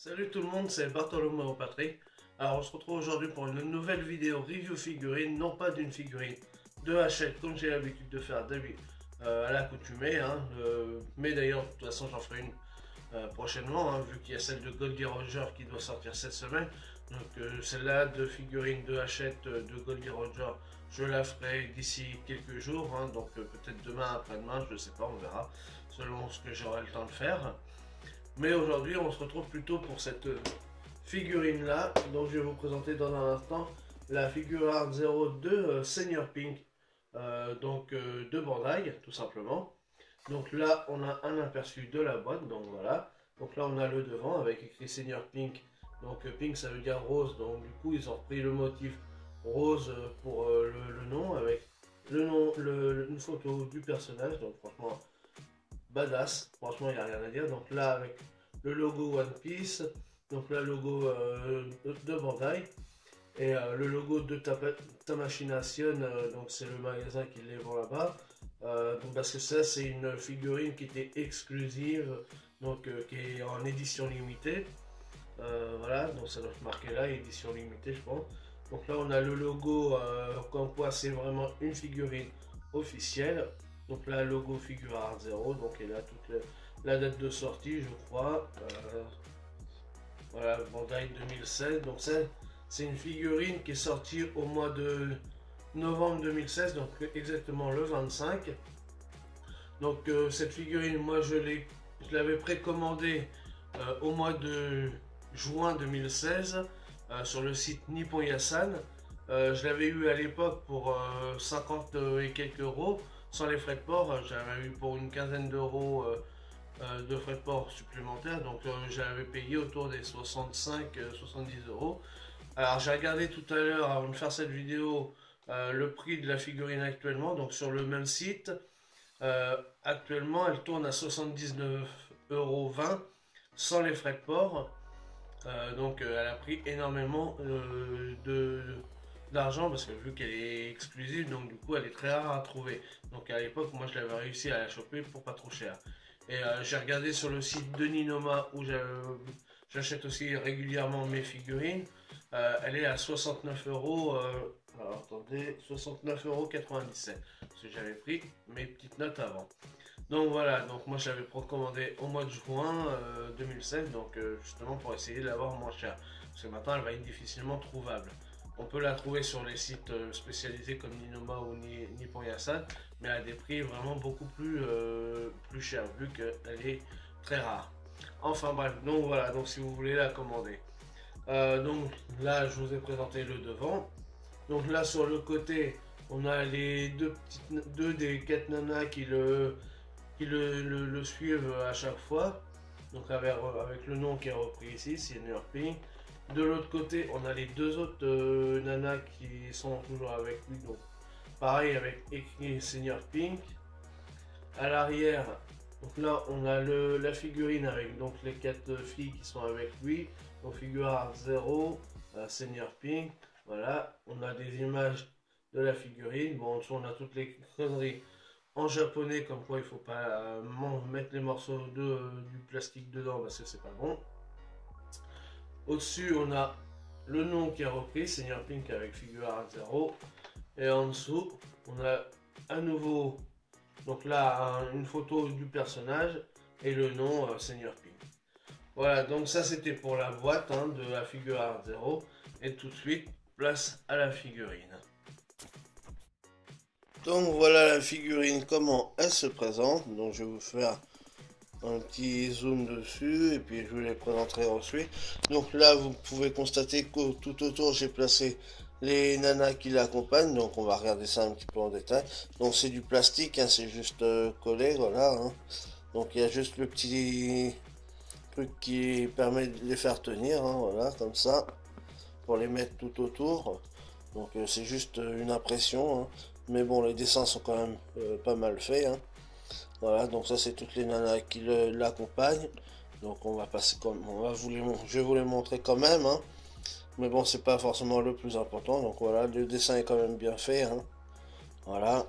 Salut tout le monde, c'est Bartholomew Patrick. Alors on se retrouve aujourd'hui pour une nouvelle vidéo review figurine, non pas d'une figurine de Hachette comme j'ai l'habitude de faire à l'accoutumée, hein, mais d'ailleurs de toute façon j'en ferai une prochainement, hein, vu qu'il y a celle de Goldie Roger qui doit sortir cette semaine. Donc celle-là de figurine de Hachette de Goldie Roger, je la ferai d'ici quelques jours, hein, donc peut-être demain, après-demain, je sais pas, on verra, selon ce que j'aurai le temps de faire. Mais aujourd'hui, on se retrouve plutôt pour cette figurine là. Donc, je vais vous présenter dans un instant la figure Art 02 Senior Pink, de Bandai, tout simplement. Donc là, on a un aperçu de la boîte. Donc voilà. Donc là, on a le devant avec écrit Senior Pink. Donc Pink, ça veut dire rose. Donc du coup, ils ont repris le motif rose pour le nom avec le nom, une photo du personnage. Donc franchement, badass, franchement il n'y a rien à dire. Donc là avec le logo One Piece, donc là logo de Bandai et le logo de Tamashii Nation, donc c'est le magasin qui les vend là-bas. Donc parce que ça c'est une figurine qui était exclusive, donc qui est en édition limitée. Voilà, donc ça doit être marqué là, édition limitée je pense. Donc là on a le logo comme quoi c'est vraiment une figurine officielle. Donc là, logo Figure Art 0, donc il a toute la date de sortie, je crois. Voilà, Bandai 2016. Donc ça, c'est une figurine qui est sortie au mois de novembre 2016, donc exactement le 25. Donc cette figurine, moi je l'avais précommandée au mois de juin 2016 sur le site Nippon Yasan. Je l'avais eu à l'époque pour 50 et quelques euros. Sans les frais de port, j'avais eu pour une quinzaine d'euros de frais de port supplémentaires, donc j'avais payé autour des 65-70 euros. Alors j'ai regardé tout à l'heure avant de faire cette vidéo le prix de la figurine actuellement, donc sur le même site. Actuellement elle tourne à 79,20 € sans les frais de port. Donc elle a pris énormément d'argent parce que vu qu'elle est exclusive, donc du coup elle est très rare à trouver. Donc à l'époque moi je l'avais réussi à la choper pour pas trop cher. Et j'ai regardé sur le site de Ninoma où j'achète aussi régulièrement mes figurines. Elle est à 69 €. Alors attendez, 69,97 € parce que j'avais pris mes petites notes avant. Donc voilà, donc moi j'avais précommandé au mois de juin 2016, donc justement pour essayer de l'avoir moins cher. Parce que maintenant elle va être difficilement trouvable. On peut la trouver sur les sites spécialisés comme Ninoma ou Nippon Yasan, mais à des prix vraiment beaucoup plus chers, vu qu'elle est très rare. Enfin bref, donc voilà, donc si vous voulez la commander. Donc là je vous ai présenté le devant. Donc là sur le côté, on a les deux des 4 nanas qui le suivent à chaque fois. Donc avec le nom qui est repris ici, Senior Pink. De l'autre côté, on a les deux autres nanas qui sont toujours avec lui. Donc pareil avec écrit Senior Pink. À l'arrière, donc là on a la figurine avec donc les 4 filles qui sont avec lui. Donc figure Art 0, Senior Pink. Voilà, on a des images de la figurine. Bon, en dessous on a toutes les conneries en japonais, comme quoi il faut pas mettre les morceaux du plastique dedans parce que c'est pas bon. Au-dessus, on a le nom qui est repris, Senior Pink avec figure Art 0. Et en dessous, on a à nouveau, donc là, une photo du personnage et le nom Senior Pink. Voilà, donc ça c'était pour la boîte de la figure Art 0. Et tout de suite, place à la figurine. Donc voilà la figurine, comment elle se présente. Donc je vais vous faire un petit zoom dessus et puis je vous les présenterai ensuite. Donc là vous pouvez constater que tout autour j'ai placé les nanas qui l'accompagnent, donc on va regarder ça un petit peu en détail. Donc c'est du plastique, c'est juste collé, voilà. Donc il y a juste le petit truc qui permet de les faire tenir, voilà, comme ça, pour les mettre tout autour. Donc c'est juste une impression, mais bon les dessins sont quand même pas mal faits. Voilà, donc ça c'est toutes les nanas qui l'accompagnent. Donc on va passer comme je vais vous les montrer quand même, mais bon c'est pas forcément le plus important. Donc voilà, le dessin est quand même bien fait, voilà.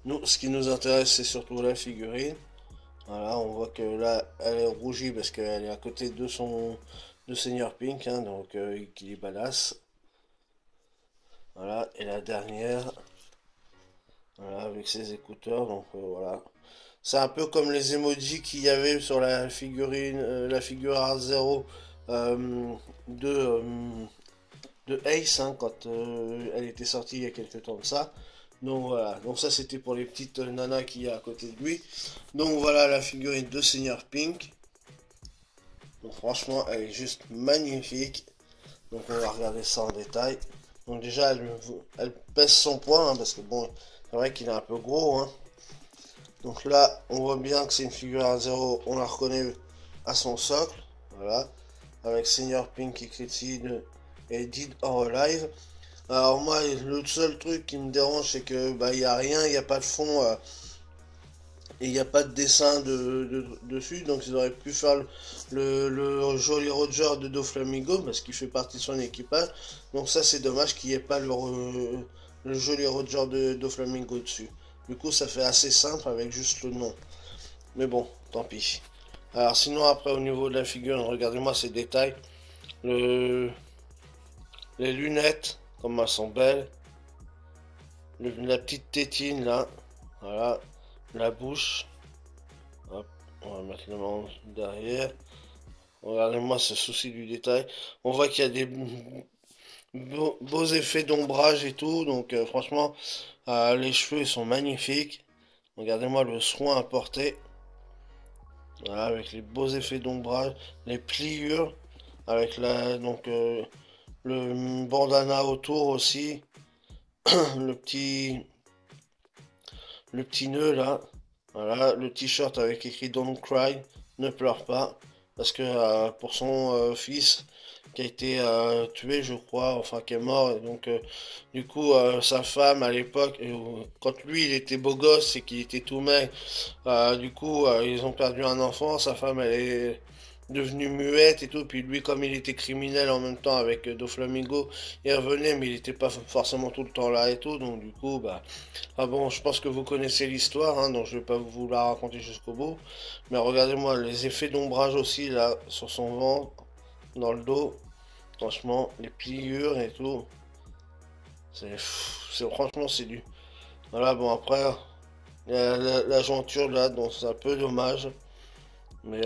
Nous, ce qui nous intéresse c'est surtout la figurine. Voilà, on voit que là, elle est rougie parce qu'elle est à côté de Seigneur Pink, hein, donc qui est badass. Voilà, et la dernière, voilà, avec ses écouteurs, donc voilà. C'est un peu comme les emojis qu'il y avait sur la figurine, la figure R0 euh, de, euh, de Ace, hein, quand elle était sortie il y a quelques temps de ça. Donc voilà, donc ça c'était pour les petites nanas qu'il y a à côté de lui. Donc voilà la figurine de Seigneur Pink. Donc franchement, elle est juste magnifique. Donc on va regarder ça en détail. Donc déjà, elle pèse son poids, hein, parce que bon, c'est vrai qu'il est un peu gros, hein. Donc là, on voit bien que c'est une figure à 0, on la reconnaît à son socle. Voilà, avec Senior Pink écrit ici et Dead or Alive. Alors moi, le seul truc qui me dérange, c'est que bah il y a rien, il n'y a pas de fond. Et il n'y a pas de dessin dessus, donc ils auraient pu faire le Jolly Roger de Doflamingo, parce qu'il fait partie de son équipage. Donc ça c'est dommage qu'il n'y ait pas le Jolly Roger de Doflamingo dessus. Du coup ça fait assez simple avec juste le nom. Mais bon, tant pis. Alors sinon après au niveau de la figure, regardez-moi ces détails. Le, les lunettes, comme elles sont belles. La petite tétine là. Voilà. La bouche. Hop, on va mettre le manche derrière. Regardez-moi ce souci du détail. On voit qu'il y a des beaux effets d'ombrage et tout. Donc franchement, les cheveux ils sont magnifiques. Regardez-moi le soin apporté. Voilà, avec les beaux effets d'ombrage. Les pliures. Avec le bandana autour aussi. le petit, le petit nœud là. Voilà, le t-shirt avec écrit Don't Cry, ne pleure pas, parce que pour son fils qui a été tué, je crois, enfin qui est mort, et donc du coup sa femme à l'époque, quand lui il était beau gosse et qu'il était tout maigre, du coup ils ont perdu un enfant, sa femme elle est devenue muette et tout, puis lui comme il était criminel en même temps avec Doflamingo, il revenait mais il n'était pas forcément tout le temps là et tout, donc du coup bah ah bon, je pense que vous connaissez l'histoire, hein, donc je vais pas vous la raconter jusqu'au bout. Mais regardez-moi les effets d'ombrage aussi là sur son ventre, dans le dos. Franchement, les pliures et tout. Franchement c'est du. Voilà, bon après, il y a la jointure là, donc c'est un peu dommage. Mais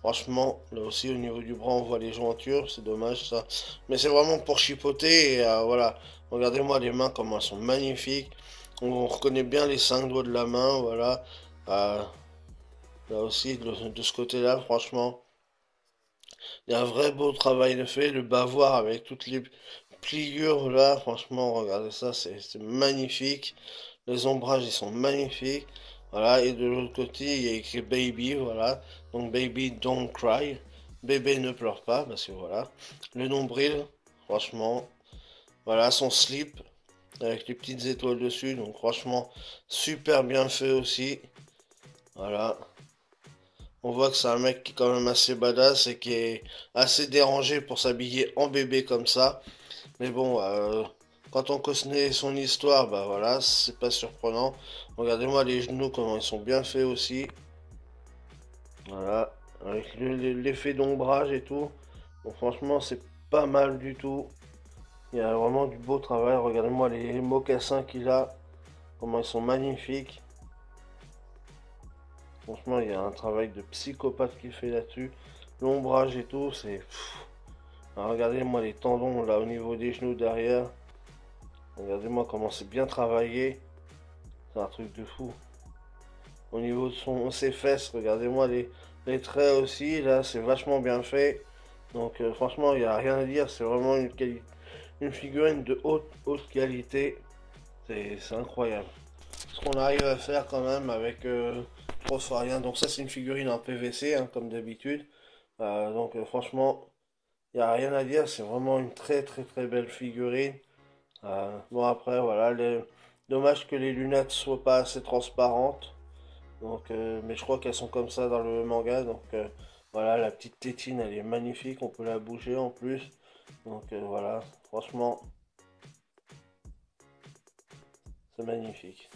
franchement, là aussi au niveau du bras on voit les jointures, c'est dommage ça. Mais c'est vraiment pour chipoter et voilà. Regardez-moi les mains comme elles sont magnifiques. On reconnaît bien les 5 doigts de la main, voilà. Euh, Là aussi, de ce côté-là, franchement, il y a un vrai beau travail de fait. Le bavoir avec toutes les pliures là, franchement, regardez ça, c'est magnifique. Les ombrages, ils sont magnifiques. Voilà, et de l'autre côté, il y a écrit Baby, voilà. Donc Baby Don't Cry. Bébé ne pleure pas, parce que voilà. Le nombril, franchement, voilà, son slip, avec les petites étoiles dessus. Donc franchement, super bien fait aussi. Voilà. On voit que c'est un mec qui est quand même assez badass et qui est assez dérangé pour s'habiller en bébé comme ça. Mais bon, quand on connaît son histoire, bah voilà, c'est pas surprenant. Regardez-moi les genoux, comment ils sont bien faits aussi. Voilà, avec l'effet d'ombrage et tout. Bon, franchement, c'est pas mal du tout. Il y a vraiment du beau travail. Regardez-moi les mocassins qu'il a, comment ils sont magnifiques. Franchement, il y a un travail de psychopathe qui fait là-dessus. L'ombrage et tout, c'est. Alors, regardez-moi les tendons là au niveau des genoux derrière. Regardez-moi comment c'est bien travaillé. C'est un truc de fou. Au niveau de ses fesses, regardez-moi les traits aussi. Là, c'est vachement bien fait. Donc, franchement, il n'y a rien à dire. C'est vraiment une figurine de haute qualité. C'est incroyable. Ce qu'on arrive à faire quand même avec Prosfarien. Donc, ça, c'est une figurine en PVC, hein, comme d'habitude. Donc, franchement, il n'y a rien à dire. C'est vraiment une très, très, très belle figurine. Bon après voilà, dommage que les lunettes soient pas assez transparentes. Donc, mais je crois qu'elles sont comme ça dans le manga. Donc voilà, la petite tétine elle est magnifique, on peut la bouger en plus. Donc voilà, franchement c'est magnifique.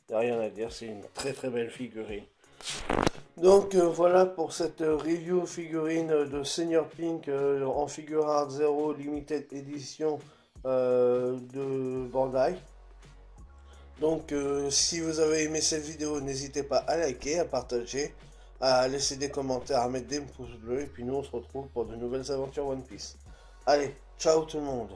Il n'y a rien à dire, c'est une très très belle figurine. Donc voilà pour cette review figurine de Senior Pink en figure art 0 limited edition de Bandai. Donc si vous avez aimé cette vidéo, n'hésitez pas à liker, à partager, à laisser des commentaires, à mettre des pouces bleus. Et puis nous on se retrouve pour de nouvelles aventures One Piece. Allez, ciao tout le monde!